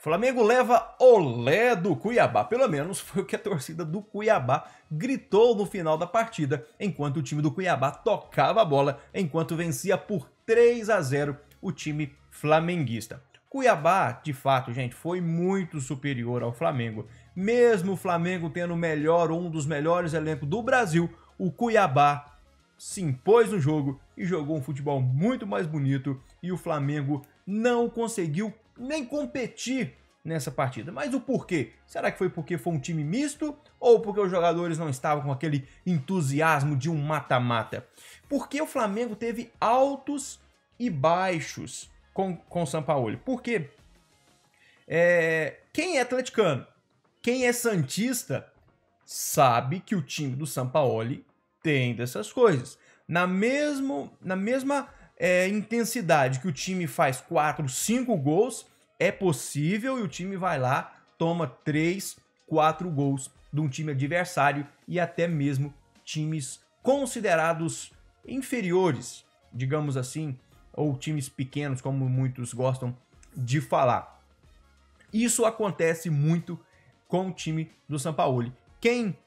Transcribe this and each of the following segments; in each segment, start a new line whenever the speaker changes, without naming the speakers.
Flamengo leva olé do Cuiabá, pelo menos foi o que a torcida do Cuiabá gritou no final da partida, enquanto o time do Cuiabá tocava a bola, enquanto vencia por 3-0 o time flamenguista. Cuiabá, de fato, gente, foi muito superior ao Flamengo. Mesmo o Flamengo tendo o melhor ou um dos melhores elencos do Brasil, o Cuiabá se impôs no jogo e jogou um futebol muito mais bonito e o Flamengo não conseguiu nem competir nessa partida. Mas o porquê? Será que foi porque foi um time misto ou porque os jogadores não estavam com aquele entusiasmo de um mata-mata? Porque o Flamengo teve altos e baixos com o Sampaoli. Porque quem é atleticano, quem é santista, sabe que o time do Sampaoli tem dessas coisas. Na mesma intensidade que o time faz 4, 5 gols, é possível e o time vai lá, toma 3, 4 gols de um time adversário e até mesmo times considerados inferiores, digamos assim, ou times pequenos, como muitos gostam de falar. Isso acontece muito com o time do Sampaoli. Quem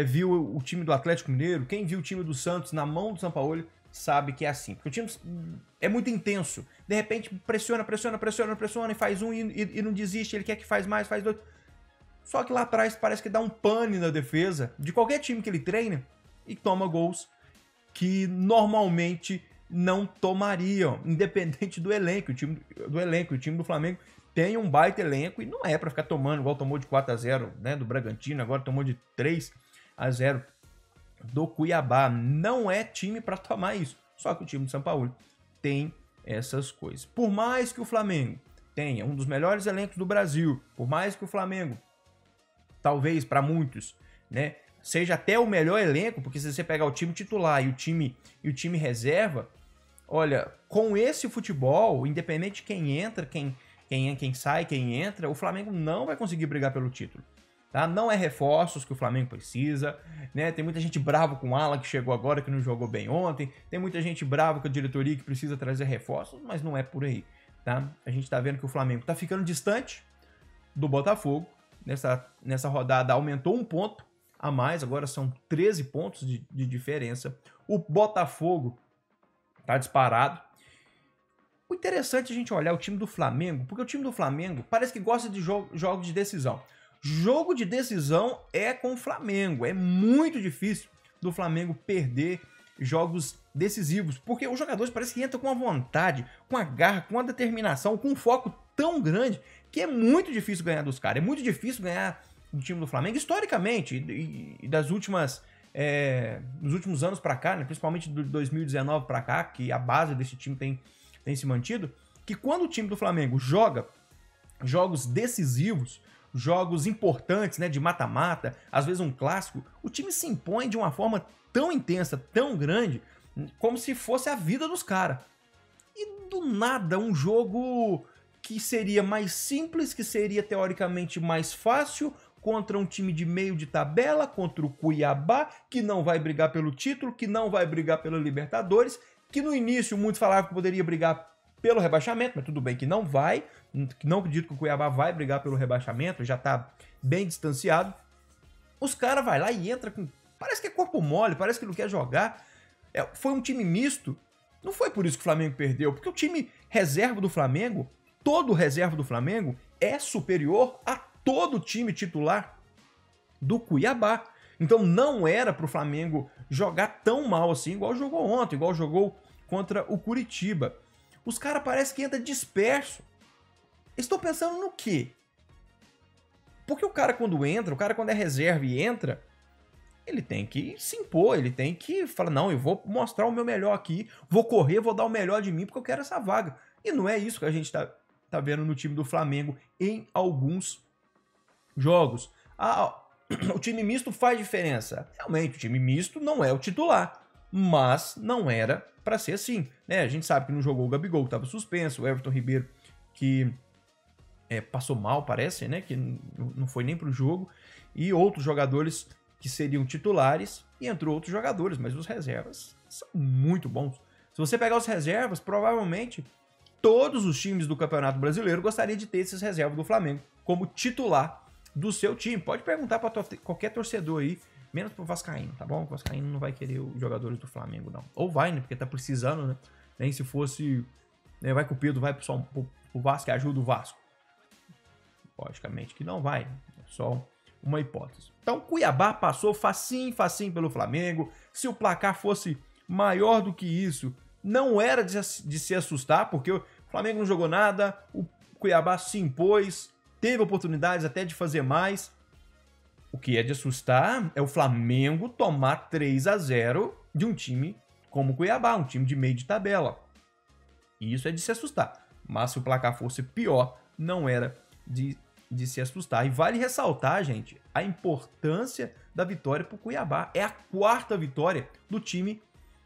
viu o time do Atlético Mineiro, quem viu o time do Santos na mão do Sampaoli, sabe que é assim. Porque o time é muito intenso. De repente, pressiona e faz um e não desiste. Ele quer que faz mais, faz dois. Só que lá atrás parece que dá um pane na defesa de qualquer time que ele treina e toma gols que normalmente não tomariam, independente do elenco. O time do Flamengo tem um baita elenco e não é para ficar tomando, igual tomou de 4-0, né, do Bragantino, agora tomou de 3-0 do Cuiabá. Não é time para tomar isso. Só que o time do São Paulo tem essas coisas. Por mais que o Flamengo tenha um dos melhores elencos do Brasil, por mais que o Flamengo, talvez para muitos, né, seja até o melhor elenco, porque se você pegar o time titular e o time reserva, olha, com esse futebol, independente de quem entra, quem sai, quem entra, o Flamengo não vai conseguir brigar pelo título. Tá? Não é reforços que o Flamengo precisa, né? Tem muita gente brava com o Alan que chegou agora, que não jogou bem ontem. Tem muita gente brava com a diretoria que precisa trazer reforços, mas não é por aí. Tá? A gente tá vendo que o Flamengo tá ficando distante do Botafogo. Nessa rodada aumentou um ponto a mais, agora são 13 pontos de diferença. O Botafogo tá disparado. O interessante é a gente olhar o time do Flamengo, porque o time do Flamengo parece que gosta de jogos de decisão. Jogo de decisão é com o Flamengo. É muito difícil do Flamengo perder jogos decisivos, porque os jogadores parecem que entram com a vontade, com a garra, com a determinação, com um foco tão grande que é muito difícil ganhar dos caras. É muito difícil ganhar do time do Flamengo, historicamente, e das últimas... nos últimos anos para cá, né, principalmente de 2019 para cá, que a base desse time tem se mantido, que quando o time do Flamengo joga jogos decisivos, jogos importantes, né, de mata-mata, às vezes um clássico, o time se impõe de uma forma tão intensa, tão grande, como se fosse a vida dos caras. E do nada, um jogo que seria mais simples, que seria teoricamente mais fácil, contra um time de meio de tabela, contra o Cuiabá, que não vai brigar pelo título, que não vai brigar pela Libertadores, que no início muitos falavam que poderia brigar pelo rebaixamento, mas tudo bem que não vai, não acredito que o Cuiabá vai brigar pelo rebaixamento, já tá bem distanciado. Os caras vai lá e entra com... Parece que é corpo mole, parece que não quer jogar. Foi um time misto, não foi por isso que o Flamengo perdeu, porque o time reserva do Flamengo, todo reserva do Flamengo, é superior a todo o time titular do Cuiabá. Então não era pro Flamengo jogar tão mal assim, igual jogou ontem, igual jogou contra o Curitiba. Os caras parecem que entram disperso. Estou pensando no quê? Porque o cara quando é reserva e entra, ele tem que se impor, ele tem que falar, não, eu vou mostrar o meu melhor aqui, vou correr, vou dar o melhor de mim porque eu quero essa vaga. E não é isso que a gente tá vendo no time do Flamengo em alguns jogos. O time misto faz diferença. Realmente, o time misto não é o titular, mas não era para ser assim, né? A gente sabe que não jogou o Gabigol, que estava suspenso, o Everton Ribeiro, que passou mal, parece, né? Que não foi nem pro jogo, e outros jogadores que seriam titulares, e entrou outros jogadores, mas os reservas são muito bons. Se você pegar os reservas, provavelmente todos os times do Campeonato Brasileiro gostariam de ter esses reservas do Flamengo como titular do seu time. Pode perguntar para qualquer torcedor aí, menos pro Vascaíno, tá bom? O Vascaíno não vai querer os jogadores do Flamengo, não. Ou vai, né? Porque tá precisando, né? Nem se fosse... Né, vai que o Pedro vai pro Vasco e ajuda o Vasco. Logicamente que não vai. É só uma hipótese. Então, Cuiabá passou facinho pelo Flamengo. Se o placar fosse maior do que isso, não era de se assustar, porque o Flamengo não jogou nada, o Cuiabá se impôs, teve oportunidades até de fazer mais. O que é de assustar é o Flamengo tomar 3-0 de um time como o Cuiabá, um time de meio de tabela. Isso é de se assustar. Mas se o placar fosse pior, não era de se assustar. E vale ressaltar, gente, a importância da vitória para o Cuiabá. É a quarta vitória do time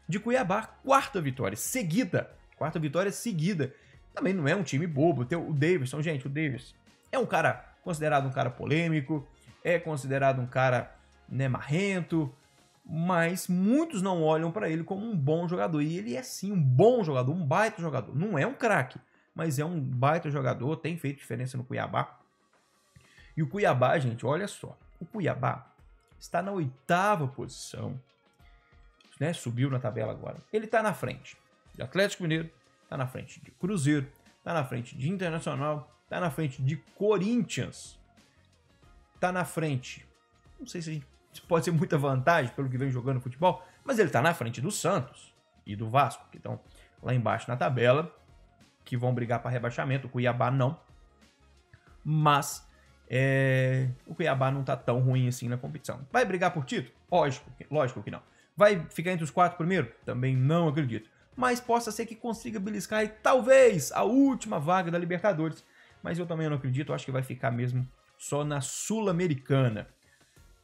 de Cuiabá. Quarta vitória seguida. Quarta vitória seguida. Também não é um time bobo. Tem o Davidson, gente, o Davidson é um cara considerado um cara polêmico, é considerado um cara, né, marrento, mas muitos não olham para ele como um bom jogador. E ele é sim um bom jogador, um baita jogador. Não é um craque, mas é um baita jogador, tem feito diferença no Cuiabá. E o Cuiabá, gente, olha só, o Cuiabá está na 8ª posição, né? Subiu na tabela agora. Ele está na frente de Atlético Mineiro, está na frente de Cruzeiro, está na frente de Internacional, está na frente de Corinthians, está na frente, não sei se pode ser muita vantagem pelo que vem jogando futebol, mas ele está na frente do Santos e do Vasco, que estão lá embaixo na tabela, que vão brigar para rebaixamento. O Cuiabá não, mas o Cuiabá não tá tão ruim assim na competição. Vai brigar por título? Lógico que não. Vai ficar entre os 4 primeiros? Também não acredito. Mas possa ser que consiga beliscar e talvez a última vaga da Libertadores. Mas eu também não acredito, eu acho que vai ficar mesmo só na Sul-Americana.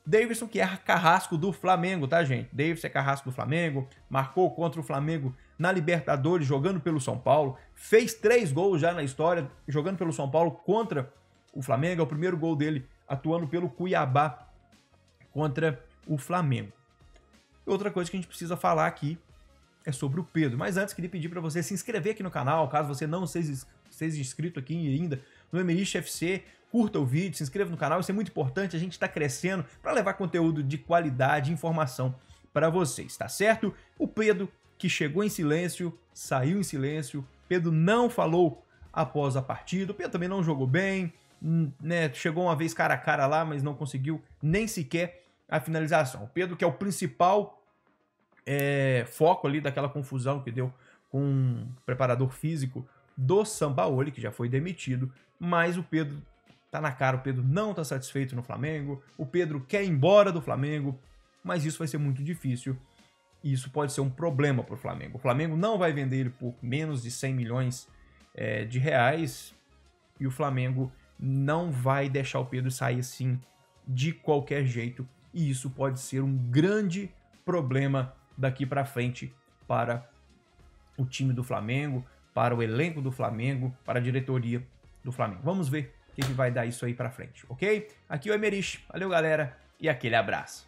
Davidson, que é carrasco do Flamengo, tá, gente? Davidson é carrasco do Flamengo, marcou contra o Flamengo na Libertadores, jogando pelo São Paulo, fez 3 gols já na história, jogando pelo São Paulo contra o Flamengo, é o primeiro gol dele atuando pelo Cuiabá contra o Flamengo. Outra coisa que a gente precisa falar aqui é sobre o Pedro, mas antes queria pedir para você se inscrever aqui no canal, caso você não seja inscrito aqui ainda no Emerich FC, curta o vídeo, se inscreva no canal, isso é muito importante, a gente está crescendo para levar conteúdo de qualidade e informação para vocês, tá certo? O Pedro, que chegou em silêncio, saiu em silêncio, Pedro não falou após a partida, o Pedro também não jogou bem, né? Chegou uma vez cara a cara lá, mas não conseguiu nem sequer a finalização. O Pedro, que é o principal foco ali daquela confusão que deu com o preparador físico do Sampaoli, que já foi demitido, mas o Pedro tá na cara, o Pedro não tá satisfeito no Flamengo, o Pedro quer ir embora do Flamengo, mas isso vai ser muito difícil e isso pode ser um problema para o Flamengo. O Flamengo não vai vender ele por menos de 100 milhões de reais e o Flamengo não vai deixar o Pedro sair assim de qualquer jeito e isso pode ser um grande problema daqui para frente para o time do Flamengo, para o elenco do Flamengo, para a diretoria do Flamengo. Vamos ver o que vai dar isso aí para frente, ok? Aqui é o Emerich, valeu galera e aquele abraço.